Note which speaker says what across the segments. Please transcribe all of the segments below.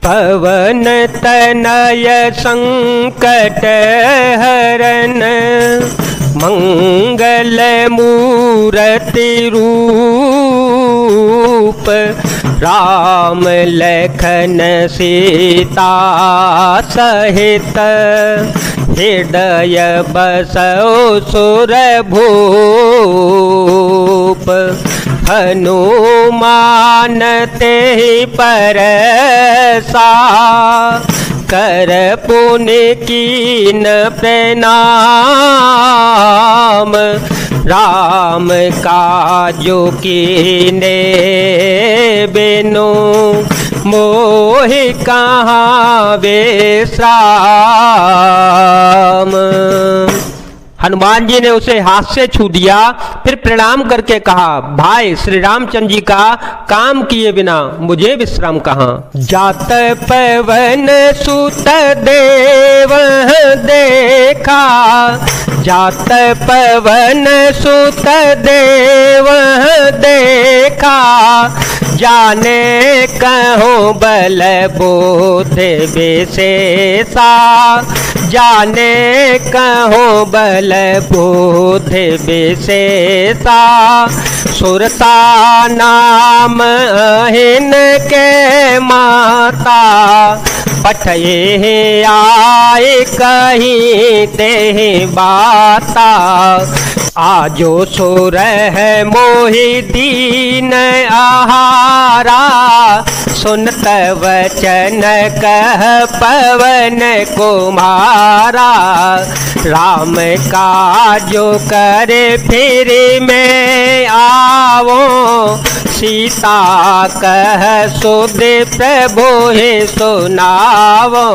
Speaker 1: पवन तनय संकट हरन मंगल मूर्ति रूप राम लखन सीता सहित हृदय बसौ सुर भूप हनुमान तेहि परसा कर पुण्य कीन प्रणाम राम काजो कीने बिनु मोहि कहाँ विश्राम। हनुमान जी ने उसे हाथ से छू दिया, फिर प्रणाम करके कहा, भाई श्री रामचंद्र जी का काम किए बिना मुझे विश्राम कहाँ। जात पवन सुत देव देखा, जात पवन सुत देव देखा, जाने कहो बल बोध विशेषा, जाने कहो बल बोध विशेषा, सुरता नाम हिन के माता, पठये आए कहीं ते बाता, आजो सुर है मोहि दीन आहारा, सुनत वचन कह पवन कुमारा, राम काजो करे फिर में आवो, सीता कह सुध प्रभु हे सुनावो।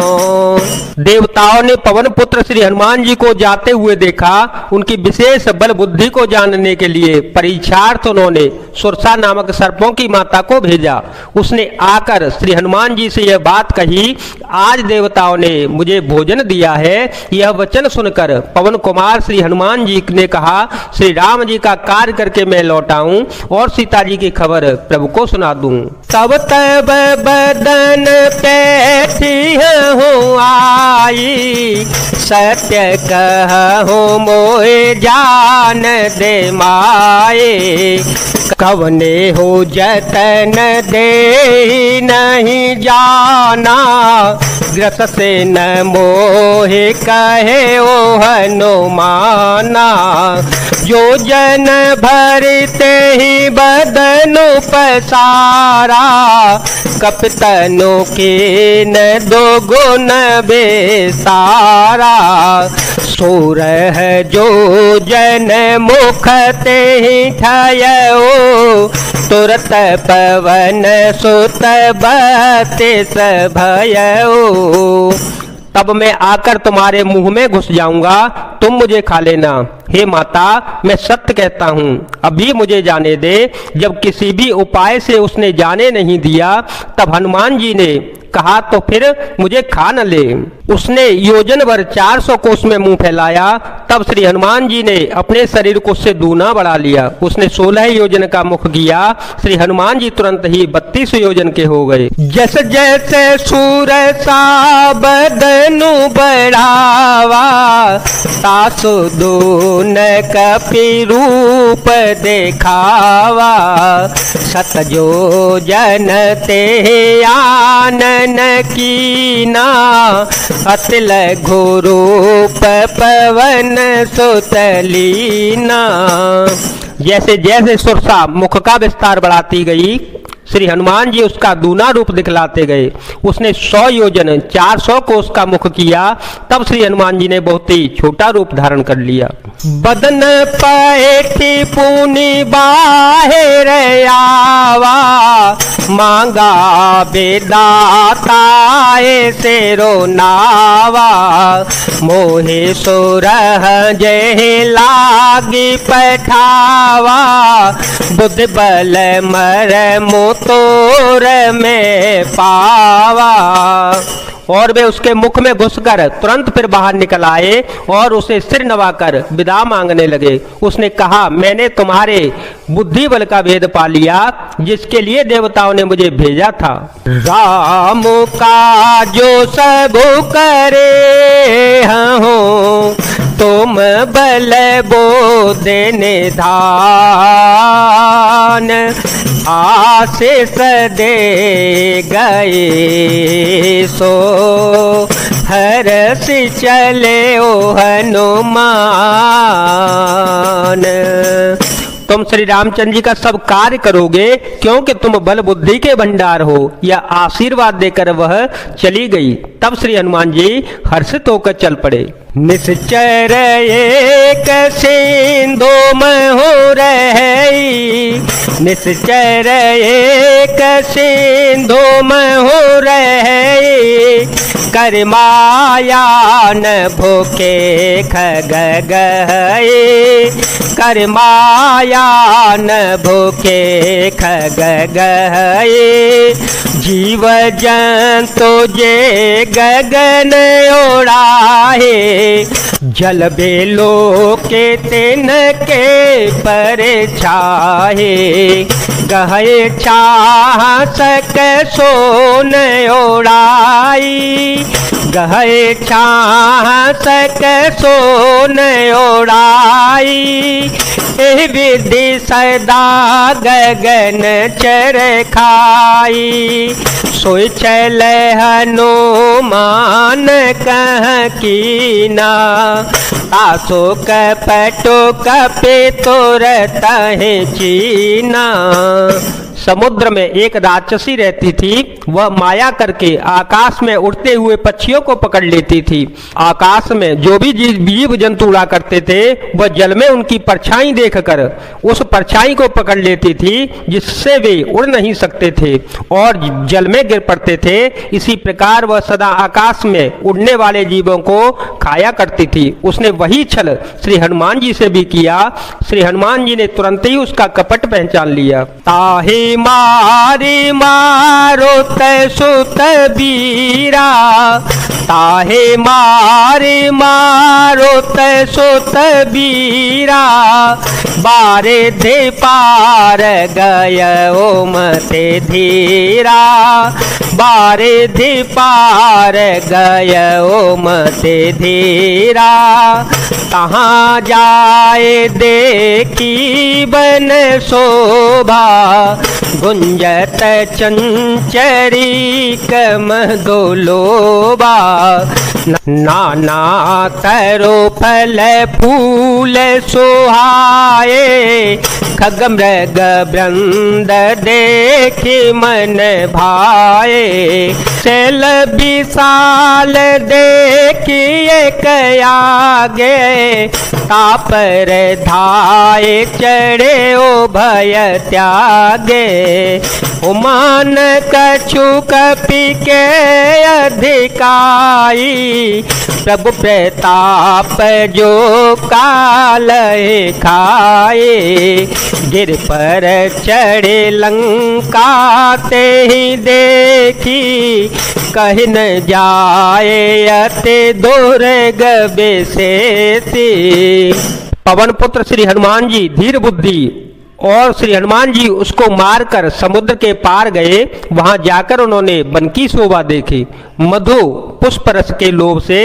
Speaker 1: देवताओं ने पवन पुत्र श्री हनुमान जी को जाते हुए देखा। उनकी विशेष बल बुद्धि को जानने के लिए परीक्षार्थ उन्होंने सुरसा नामक सर्पों की माता को भेजा। उसने आकर श्री हनुमान जी से यह बात कही, आज देवताओं ने मुझे भोजन दिया है। यह वचन सुनकर पवन कुमार श्री हनुमान जी ने कहा, श्री राम जी का कार्य करके मैं लौटाऊं और सीता जी की खबर प्रभु को सुना दूं। तब तब बदन पैठी हूँ आई, सत्य कहूँ मोए जान दे माए, कवने हो जतन दे नहीं जाना, ग्रस से न मोहे कहे ओ हनुमाना, जो जन भरते ही बदनु पसारा, कपतनु के न दो गुण बेसारा, सूर है जो जन मुख ते ही ठयो, तुरत पवन सुत बतिस भयो, तब मैं आकर तुम्हारे मुंह में घुस जाऊंगा, तुम मुझे खा लेना। हे माता, मैं सत्य कहता हूँ, अभी मुझे जाने दे। जब किसी भी उपाय से उसने जाने नहीं दिया, तब हनुमान जी ने कहा तो फिर मुझे खा न ले। उसने योजन भर 400 कोस में मुंह फैलाया, तब श्री हनुमान जी ने अपने शरीर को उससे दूना बढ़ा लिया। उसने 16 योजन का मुख किया, श्री हनुमान जी तुरंत ही 32 योजन के हो गए। जैसे जैसे सूरसा बदनु बढ़ावा, सासु दून कपि रूप देखावा, सतजो जन ते आनन कीना, अतिल घोरूप पवन सुतलीना। जैसे जैसे सुरसा मुख का विस्तार बढ़ाती गई, श्री हनुमान जी उसका दूना रूप दिखलाते गए। उसने 100 योजन 400 कोस का मुख किया, तब श्री हनुमान जी ने बहुत ही छोटा रूप धारण कर लिया। बदन पैठी पुनि बाहिर आवा, मांगा बेदाताए से रोनावा, मोहे सुरह जय लागी पठावा, बुद्ध बल मर मोतोर में पावा। और वे उसके मुख में घुसकर तुरंत फिर बाहर निकल आए और उसे सिर नवाकर विदा मांगने लगे। उसने कहा, मैंने तुम्हारे बुद्धि बल का भेद पा लिया जिसके लिए देवताओं ने मुझे भेजा था। राम का जो सब करे हो तुम बल बोध निधान, आशीष दे गए सो हर्ष चले ओ हनुमान। तुम श्री रामचंद्र जी का सब कार्य करोगे क्योंकि तुम बल बुद्धि के भंडार हो। यह आशीर्वाद देकर वह चली गई। तब श्री हनुमान जी हर्षित होकर चल पड़े। निश्चर एक सिंधु महो रही, निश्चर एक सिंधु महो रही, कर माया न भूखे खग गए, कर माया न भूखे खग गए, जीव जंतु जे गगन ओढ़ाए, जल बेलो के तेन के पर छाहे, गहे छाह सक सोन ओढ़ाई, गहे छाह सक सोन ओढ़ाई, एह विधि सदा गगन चर खाई, सोई चल हनुमान कह कीना, तासो कपटो कपे तुरत है चीना। समुद्र में एक राक्षसी रहती थी। वह माया करके आकाश में उड़ते हुए पक्षियों को पकड़ लेती थी। आकाश में जो भी जीव जंतु उड़ा करते थे वह जल में उनकी परछाई देखकर उस परछाई को पकड़ लेती थी जिससे वे उड़ नहीं सकते थे और जल में गिर पड़ते थे। इसी प्रकार वह सदा आकाश में उड़ने वाले जीवों को खाया करती थी। उसने वही छल श्री हनुमान जी से भी किया। श्री हनुमान जी ने तुरंत ही उसका कपट पहचान लिया। ताहे मारी मारो सुत बीरा, ताहे मारी मारो सुत बीरा, बारे दे पार गय ओ मते धीरा, बारे दे पार गय ओ मते धीरा, कहाँ जाए देखी बन शोभा, गुंजत चंचरी कमगोलोबा, नाना तरो फल फूल सुहाए, खग मृग वृंद देखि मन भाए, चल विशाल देखिए कयागे, तापर धाये चढ़े ओ भय त्यागे, उमान कछु कपि के अधिकाई, प्रभु प्रताप जो काल खाए, गिर पर चढ़े लंका ते ही देखी, कहीं न जाए अति दुर्ग बेसेती। पवन पुत्र श्री हनुमान जी धीर बुद्धि और श्री हनुमान जी उसको मारकर समुद्र के पार गए। वहां जाकर उन्होंने वन की शोभा देखी। मधु पुष्प रस के लोभ से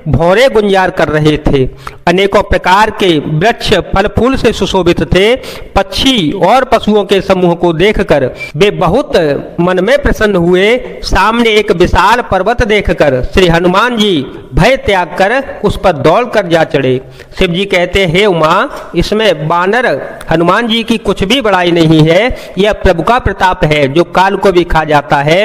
Speaker 1: भौरे गुंजार कर रहे थे। अनेकों प्रकार के वृक्ष फल फूल से सुशोभित थे। पक्षी और पशुओं के समूह को देखकर वे बहुत मन में प्रसन्न हुए। सामने एक विशाल पर्वत देखकर श्री हनुमान जी भय त्याग कर उस पर दौड़कर जा चढ़े। शिव जी कहते हैं, हे उमा, इसमें बानर हनुमान जी की कुछ भी बड़ाई नहीं है। यह प्रभु का प्रताप है जो काल को भी खा जाता है।